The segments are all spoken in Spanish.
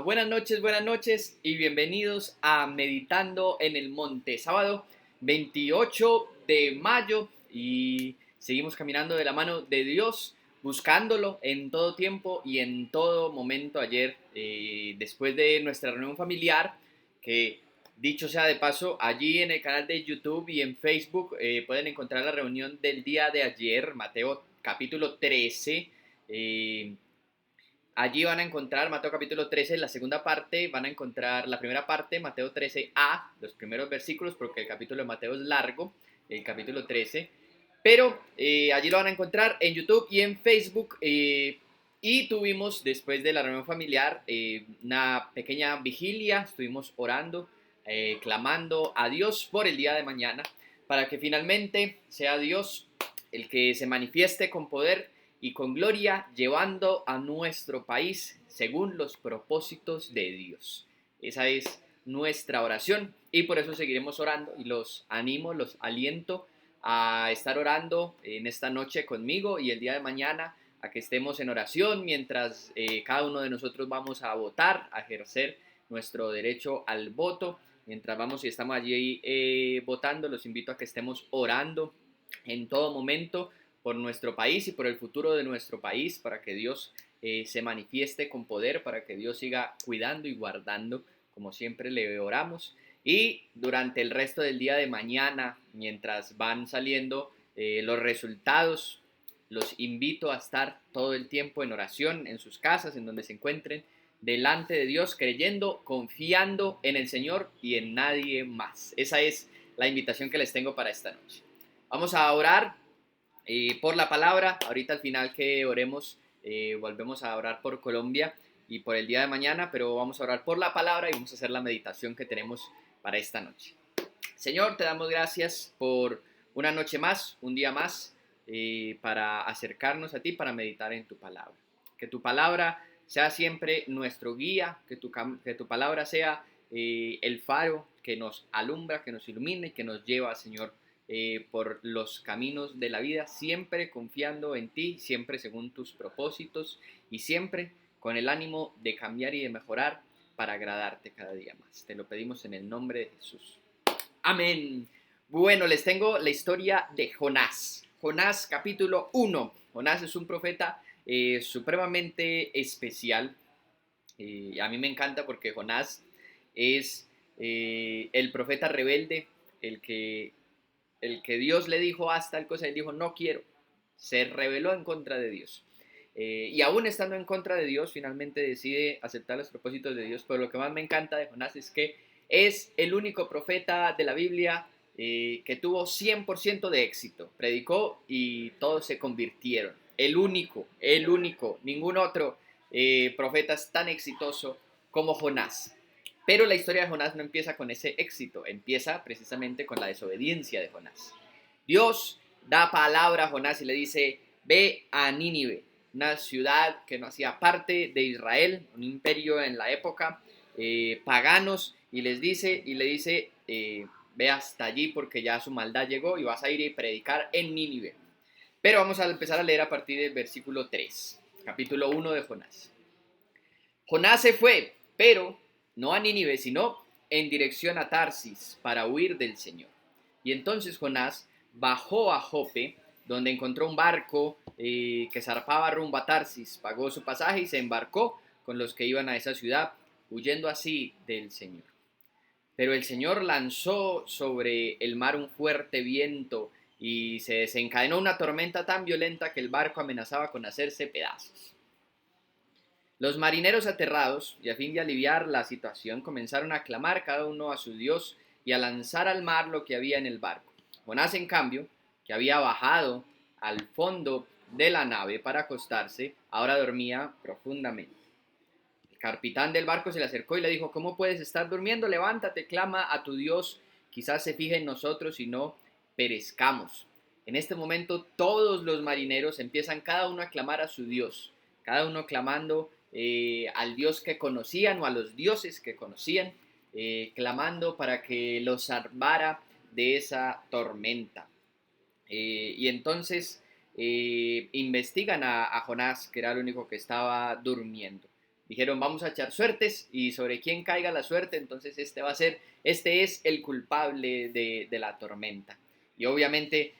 Buenas noches y bienvenidos a Meditando en el Monte. Sábado 28 de mayo y seguimos caminando de la mano de Dios, buscándolo en todo tiempo y en todo momento. Ayer, después de nuestra reunión familiar, que dicho sea de paso, allí en el canal de YouTube y en Facebook pueden encontrar la reunión del día de ayer, Mateo capítulo 13. Allí van a encontrar Mateo capítulo 13, la segunda parte, van a encontrar la primera parte, Mateo 13a, los primeros versículos, porque el capítulo de Mateo es largo, el capítulo 13, pero allí lo van a encontrar en YouTube y en Facebook. Y tuvimos, después de la reunión familiar, una pequeña vigilia, estuvimos orando, clamando a Dios por el día de mañana, para que finalmente sea Dios el que se manifieste con poder y con gloria, llevando a nuestro país según los propósitos de Dios. Esa es nuestra oración y por eso seguiremos orando y los animo, los aliento a estar orando en esta noche conmigo y el día de mañana a que estemos en oración mientras cada uno de nosotros vamos a votar, a ejercer nuestro derecho al voto. Mientras vamos y estamos allí votando, los invito a que estemos orando en todo momento por nuestro país y por el futuro de nuestro país, para que Dios se manifieste con poder, para que Dios siga cuidando y guardando, como siempre le oramos. Y durante el resto del día de mañana, mientras van saliendo los resultados, los invito a estar todo el tiempo en oración, en sus casas, en donde se encuentren, delante de Dios, creyendo, confiando en el Señor y en nadie más. Esa es la invitación que les tengo para esta noche. Vamos a orar por la palabra. Ahorita al final que oremos, volvemos a orar por Colombia y por el día de mañana, pero vamos a orar por la palabra y vamos a hacer la meditación que tenemos para esta noche. Señor, te damos gracias por una noche más, un día más, para acercarnos a ti, para meditar en tu palabra. Que tu palabra sea siempre nuestro guía, que tu palabra sea el faro que nos alumbra, que nos ilumina y que nos lleva, Señor, por los caminos de la vida, siempre confiando en ti, siempre según tus propósitos y siempre con el ánimo de cambiar y de mejorar para agradarte cada día más. Te lo pedimos en el nombre de Jesús. Amén. Bueno, les tengo la historia de Jonás. Jonás capítulo 1. Jonás es un profeta supremamente especial. A mí me encanta porque Jonás es el profeta rebelde, el que Dios le dijo haz tal cosa, él dijo no quiero, se rebeló en contra de Dios. Y aún estando en contra de Dios, finalmente decide aceptar los propósitos de Dios. Pero lo que más me encanta de Jonás es que es el único profeta de la Biblia que tuvo 100% de éxito. Predicó y todos se convirtieron. El único, ningún otro profeta es tan exitoso como Jonás. Pero la historia de Jonás no empieza con ese éxito, empieza precisamente con la desobediencia de Jonás. Dios da palabra a Jonás y le dice, ve a Nínive, una ciudad que no hacía parte de Israel, un imperio en la época, paganos, y le dice, ve hasta allí porque ya su maldad llegó y vas a ir y predicar en Nínive. Pero vamos a empezar a leer a partir del versículo 3, capítulo 1 de Jonás. Jonás se fue, pero no a Nínive, sino en dirección a Tarsis, para huir del Señor. Y entonces Jonás bajó a Jope, donde encontró un barco que zarpaba rumbo a Tarsis, pagó su pasaje y se embarcó con los que iban a esa ciudad, huyendo así del Señor. Pero el Señor lanzó sobre el mar un fuerte viento y se desencadenó una tormenta tan violenta que el barco amenazaba con hacerse pedazos. Los marineros aterrados, y a fin de aliviar la situación, comenzaron a clamar cada uno a su Dios y a lanzar al mar lo que había en el barco. Jonás, en cambio, que había bajado al fondo de la nave para acostarse, ahora dormía profundamente. El capitán del barco se le acercó y le dijo, ¿cómo puedes estar durmiendo? Levántate, clama a tu Dios, quizás se fije en nosotros y no perezcamos. En este momento todos los marineros empiezan cada uno a clamar a su Dios, cada uno clamando al Dios que conocían o a los dioses que conocían, clamando para que los salvara de esa tormenta. Y entonces investigan a Jonás, que era el único que estaba durmiendo. Dijeron, vamos a echar suertes y sobre quién caiga la suerte, entonces este es el culpable de la tormenta. Y obviamente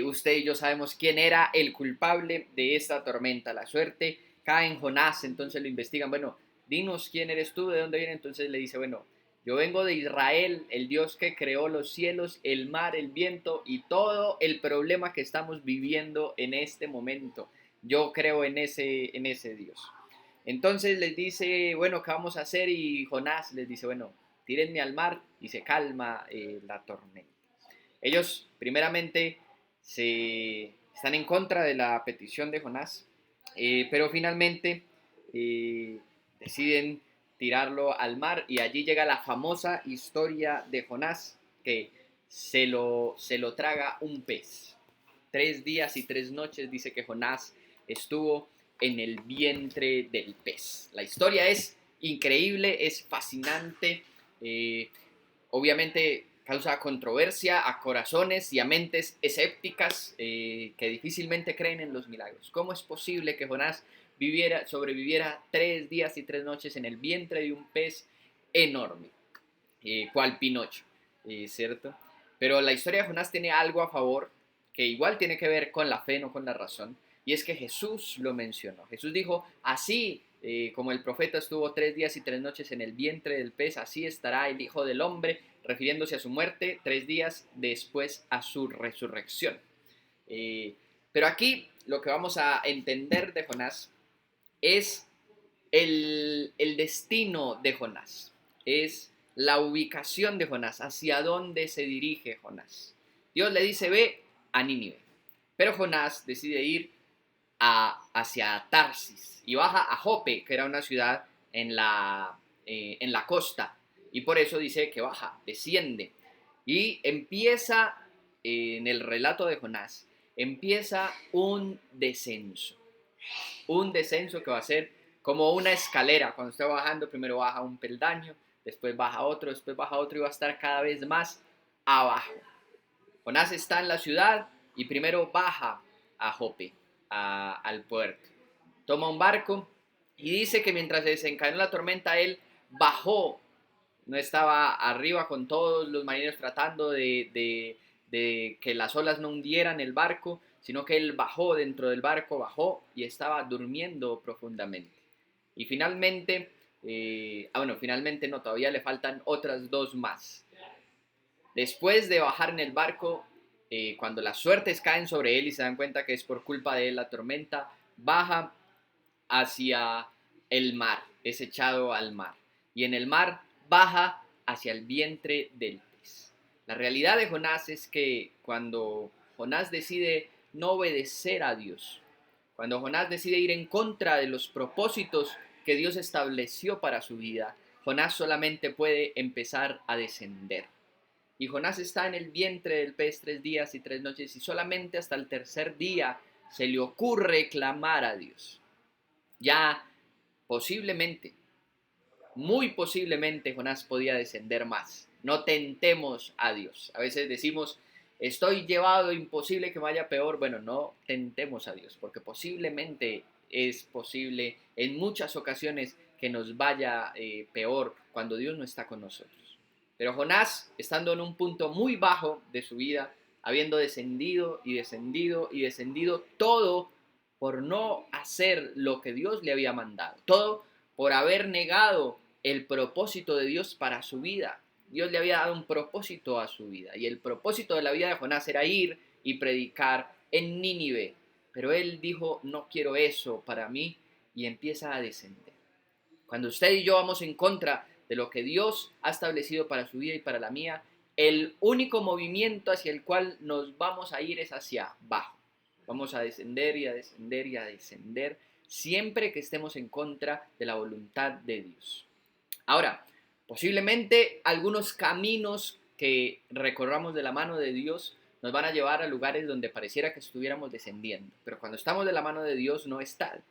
usted y yo sabemos quién era el culpable de esta tormenta. La suerte cae en Jonás, entonces lo investigan. Bueno, dinos quién eres tú, de dónde viene. Entonces le dice, bueno, yo vengo de Israel, el Dios que creó los cielos, el mar, el viento y todo el problema que estamos viviendo en este momento. Yo creo en ese Dios. Entonces les dice, bueno, ¿qué vamos a hacer? Y Jonás les dice, bueno, tírenme al mar y se calma la tormenta. Ellos primeramente están en contra de la petición de Jonás, pero finalmente deciden tirarlo al mar y allí llega la famosa historia de Jonás que se lo traga un pez. 3 días y 3 noches dice que Jonás estuvo en el vientre del pez. La historia es increíble, es fascinante, obviamente causa controversia a corazones y a mentes escépticas que difícilmente creen en los milagros. ¿Cómo es posible que Jonás sobreviviera 3 días y 3 noches en el vientre de un pez enorme, cual Pinocho, ¿cierto? Pero la historia de Jonás tiene algo a favor que igual tiene que ver con la fe, no con la razón, y es que Jesús lo mencionó. Jesús dijo, así como el profeta estuvo 3 días y 3 noches en el vientre del pez, así estará el Hijo del Hombre, refiriéndose a su muerte 3 días después a su resurrección. Pero aquí lo que vamos a entender de Jonás es el destino de Jonás, es la ubicación de Jonás, hacia dónde se dirige Jonás. Dios le dice, ve a Nínive, pero Jonás decide ir hacia Tarsis y baja a Jope, que era una ciudad en la costa, y por eso dice que baja, desciende, y empieza, en el relato de Jonás, empieza un descenso que va a ser como una escalera. Cuando esté bajando, primero baja un peldaño, después baja otro y va a estar cada vez más abajo. Jonás está en la ciudad y primero baja a Jope, al puerto. Toma un barco y dice que mientras se desencadenó la tormenta, él bajó. No estaba arriba con todos los marineros tratando de que las olas no hundieran el barco, sino que él bajó dentro del barco, bajó y estaba durmiendo profundamente. Y finalmente, finalmente no, todavía le faltan otras dos más. Después de bajar en el barco, cuando las suertes caen sobre él y se dan cuenta que es por culpa de él la tormenta, baja hacia el mar, es echado al mar. Y en el mar baja hacia el vientre del pez. La realidad de Jonás es que cuando Jonás decide no obedecer a Dios, cuando Jonás decide ir en contra de los propósitos que Dios estableció para su vida, Jonás solamente puede empezar a descender. Y Jonás está en el vientre del pez 3 días y 3 noches y solamente hasta el tercer día se le ocurre clamar a Dios. Ya posiblemente, muy posiblemente Jonás podía descender más. No tentemos a Dios. A veces decimos, estoy llevado, imposible que me vaya peor. Bueno, no tentemos a Dios, porque posiblemente es posible en muchas ocasiones que nos vaya peor cuando Dios no está con nosotros. Pero Jonás, estando en un punto muy bajo de su vida, habiendo descendido y descendido y descendido, todo por no hacer lo que Dios le había mandado, todo por haber negado el propósito de Dios para su vida. Dios le había dado un propósito a su vida y el propósito de la vida de Jonás era ir y predicar en Nínive, pero él dijo, no quiero eso para mí, y empieza a descender. Cuando usted y yo vamos en contra de lo que Dios ha establecido para su vida y para la mía, el único movimiento hacia el cual nos vamos a ir es hacia abajo. Vamos a descender y a descender y a descender siempre que estemos en contra de la voluntad de Dios. Ahora, posiblemente algunos caminos que recorramos de la mano de Dios nos van a llevar a lugares donde pareciera que estuviéramos descendiendo, pero cuando estamos de la mano de Dios no es tal.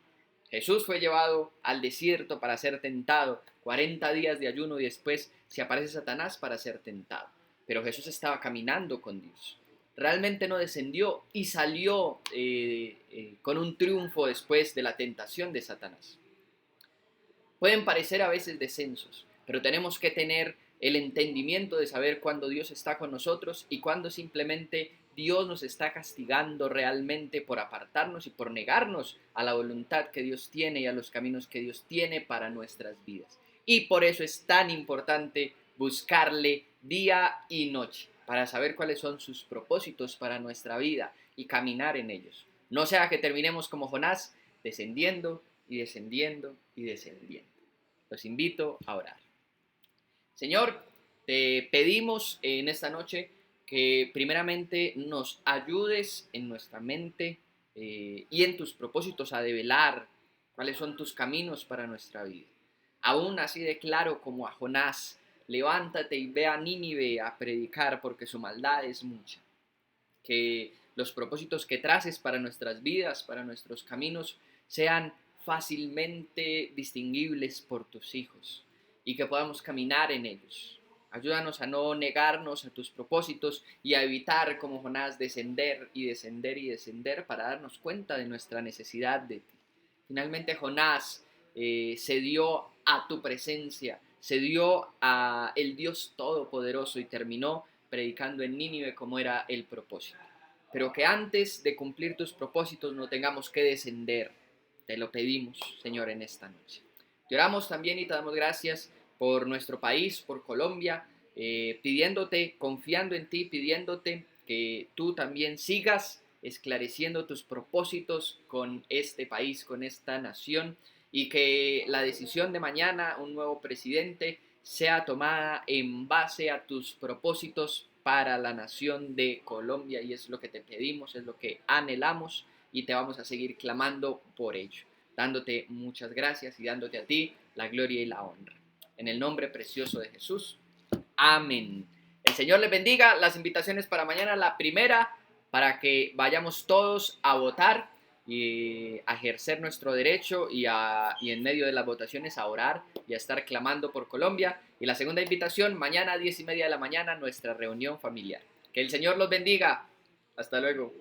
Jesús fue llevado al desierto para ser tentado, 40 días de ayuno y después se aparece Satanás para ser tentado. Pero Jesús estaba caminando con Dios. Realmente no descendió y salió con un triunfo después de la tentación de Satanás. Pueden parecer a veces descensos, pero tenemos que tener el entendimiento de saber cuándo Dios está con nosotros y cuándo simplemente Dios nos está castigando realmente por apartarnos y por negarnos a la voluntad que Dios tiene y a los caminos que Dios tiene para nuestras vidas. Y por eso es tan importante buscarle día y noche para saber cuáles son sus propósitos para nuestra vida y caminar en ellos. No sea que terminemos como Jonás, descendiendo y descendiendo y descendiendo. Los invito a orar. Señor, te pedimos en esta noche que primeramente nos ayudes en nuestra mente y en tus propósitos a develar cuáles son tus caminos para nuestra vida. Aún así de claro como a Jonás, levántate y ve a Nínive a predicar porque su maldad es mucha. Que los propósitos que traces para nuestras vidas, para nuestros caminos, sean fácilmente distinguibles por tus hijos y que podamos caminar en ellos. Ayúdanos a no negarnos a tus propósitos y a evitar, como Jonás, descender y descender y descender para darnos cuenta de nuestra necesidad de ti. Finalmente Jonás se dio a tu presencia, se dio a el Dios Todopoderoso y terminó predicando en Nínive como era el propósito. Pero que antes de cumplir tus propósitos no tengamos que descender. Te lo pedimos, Señor, en esta noche. Te oramos también y te damos gracias por nuestro país, por Colombia, pidiéndote, confiando en ti, pidiéndote que tú también sigas esclareciendo tus propósitos con este país, con esta nación, y que la decisión de mañana, un nuevo presidente, sea tomada en base a tus propósitos para la nación de Colombia, y es lo que te pedimos, es lo que anhelamos y te vamos a seguir clamando por ello, dándote muchas gracias y dándote a ti la gloria y la honra. En el nombre precioso de Jesús. Amén. El Señor les bendiga. Las invitaciones para mañana, la primera, para que vayamos todos a votar y a ejercer nuestro derecho y en medio de las votaciones a orar y a estar clamando por Colombia. Y la segunda invitación, mañana a 10:30 de la mañana, nuestra reunión familiar. Que el Señor los bendiga. Hasta luego.